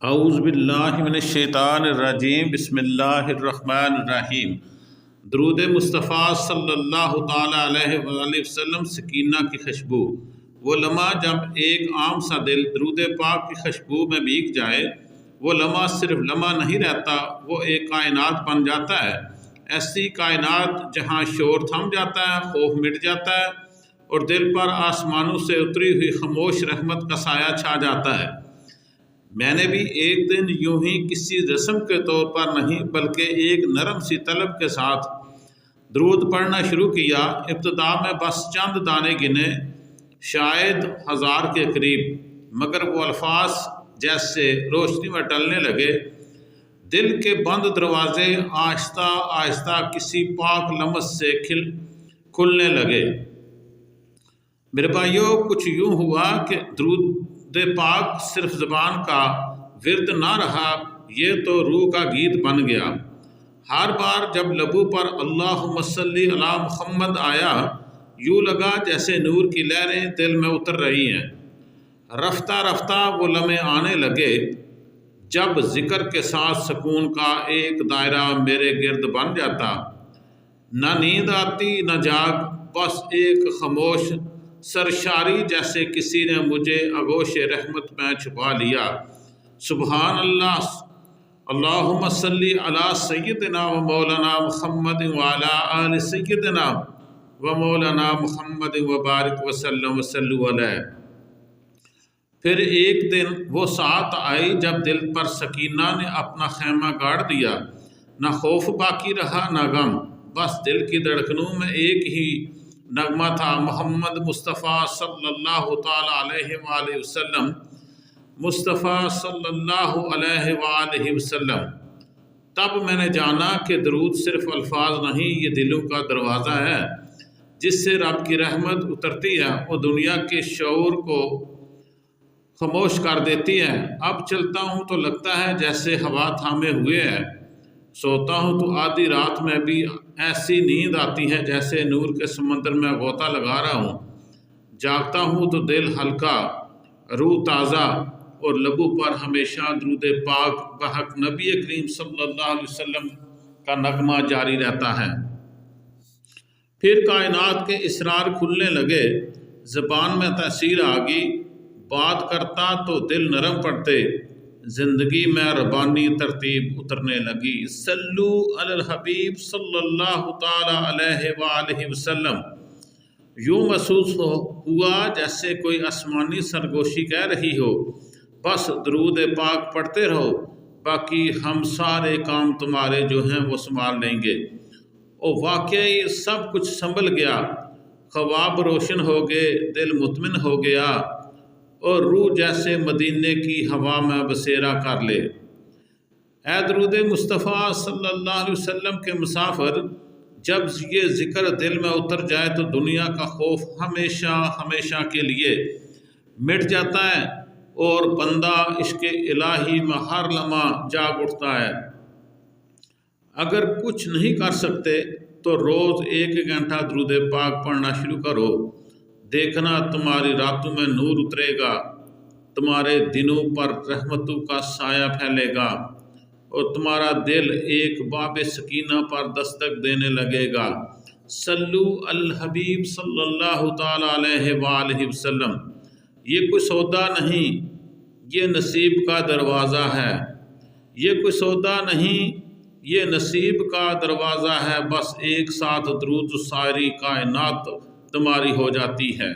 اعوذ باللہ من الشیطان الرجیم بسم اللہ الرحمن الرحیم۔ درود مصطفیٰ صلی اللہ تعالیٰ علیہ وآلہ وسلم سکینہ کی خوشبو۔ وہ لمحہ جب ایک عام سا دل درود پاک کی خوشبو میں بھیگ جائے، وہ لمحہ صرف لمحہ نہیں رہتا، وہ ایک کائنات بن جاتا ہے۔ ایسی کائنات جہاں شور تھم جاتا ہے، خوف مٹ جاتا ہے اور دل پر آسمانوں سے اتری ہوئی خاموش رحمت کا سایہ چھا جاتا ہے۔ میں نے بھی ایک دن یوں ہی کسی رسم کے طور پر نہیں بلکہ ایک نرم سی طلب کے ساتھ درود پڑھنا شروع کیا۔ ابتدا میں بس چند دانے گنے، شاید 1000 کے قریب، مگر وہ الفاظ جیسے روشنی میں ٹلنے لگے۔ دل کے بند دروازے آہستہ آہستہ کسی پاک لمس سے کھلنے لگے۔ میرے بھائیوں، کچھ یوں ہوا کہ درود پاک صرف زبان کا ورد نہ رہا، یہ تو روح کا گیت بن گیا۔ ہر بار جب لبوں پر اللہم صلی علی محمد آیا، یوں لگا جیسے نور کی لہریں دل میں اتر رہی ہیں۔ رفتہ رفتہ وہ لمحے آنے لگے جب ذکر کے ساتھ سکون کا ایک دائرہ میرے گرد بن جاتا۔ نہ نیند آتی نہ جاگ، بس ایک خاموش سرشاری جیسے کسی نے مجھے آغوش رحمت میں چھپا لیا۔ سبحان اللہ، اللہم صلی علی سیدنا و مولانا محمد وعلی آل سیدنا و مولانا محمد وبارک وسلم وصلو علیہ۔ پھر ایک دن وہ ساعت آئی جب دل پر سکینہ نے اپنا خیمہ گاڑ دیا۔ نہ خوف باقی رہا نہ غم، بس دل کی دھڑکنوں میں ایک ہی نغمہ تھا، محمد مصطفیٰ صلی اللہ تعالیٰ علیہ وآلہ وسلم، مصطفیٰ صلی اللہ علیہ وآلہ وسلم۔ تب میں نے جانا کہ درود صرف الفاظ نہیں، یہ دلوں کا دروازہ ہے جس سے رب کی رحمت اترتی ہے اور دنیا کے شعور کو خاموش کر دیتی ہے۔ اب چلتا ہوں تو لگتا ہے جیسے ہوا تھامے ہوئے ہے، سوتا ہوں تو آدھی رات میں بھی ایسی نیند آتی ہے جیسے نور کے سمندر میں غوطہ لگا رہا ہوں۔ جاگتا ہوں تو دل ہلکا، روح تازہ اور لبوں پر ہمیشہ درود پاک بحق نبی کریم صلی اللہ علیہ وسلم کا نغمہ جاری رہتا ہے۔ پھر کائنات کے اسرار کھلنے لگے، زبان میں تاثیر آ گئی، بات کرتا تو دل نرم پڑتے، زندگی میں ربانی ترتیب اترنے لگی۔ صلو علی الحبیب صلی اللہ تعالی علیہ وآلہ وسلم۔ یوں محسوس ہوا جیسے کوئی آسمانی سرگوشی کہہ رہی ہو، بس درود پاک پڑھتے رہو، باقی ہم سارے کام تمہارے جو ہیں وہ سنبھال لیں گے۔ اور واقعی سب کچھ سنبھل گیا، خواب روشن ہو گئے، دل مطمئن ہو گیا اور روح جیسے مدینے کی ہوا میں بسیرا کر لے۔ اے درود مصطفیٰ صلی اللہ علیہ وسلم کے مسافر، جب یہ ذکر دل میں اتر جائے تو دنیا کا خوف ہمیشہ ہمیشہ کے لیے مٹ جاتا ہے اور بندہ عشق الہی میں ہر لمحہ جاگ اٹھتا ہے۔ اگر کچھ نہیں کر سکتے تو روز 1 گھنٹہ درود پاک پڑھنا شروع کرو، دیکھنا تمہاری راتوں میں نور اترے گا، تمہارے دنوں پر رحمتوں کا سایہ پھیلے گا اور تمہارا دل ایک باب سکینہ پر دستک دینے لگے گا۔ صلو علی الحبیب صلی اللہ تعالیٰ علیہ وآلہ وسلم۔ یہ کوئی سودا نہیں، یہ نصیب کا دروازہ ہے۔ یہ کوئی سودا نہیں، یہ نصیب کا دروازہ ہے، بس ایک ساتھ درود ساری کائنات تمہاری ہو جاتی ہے۔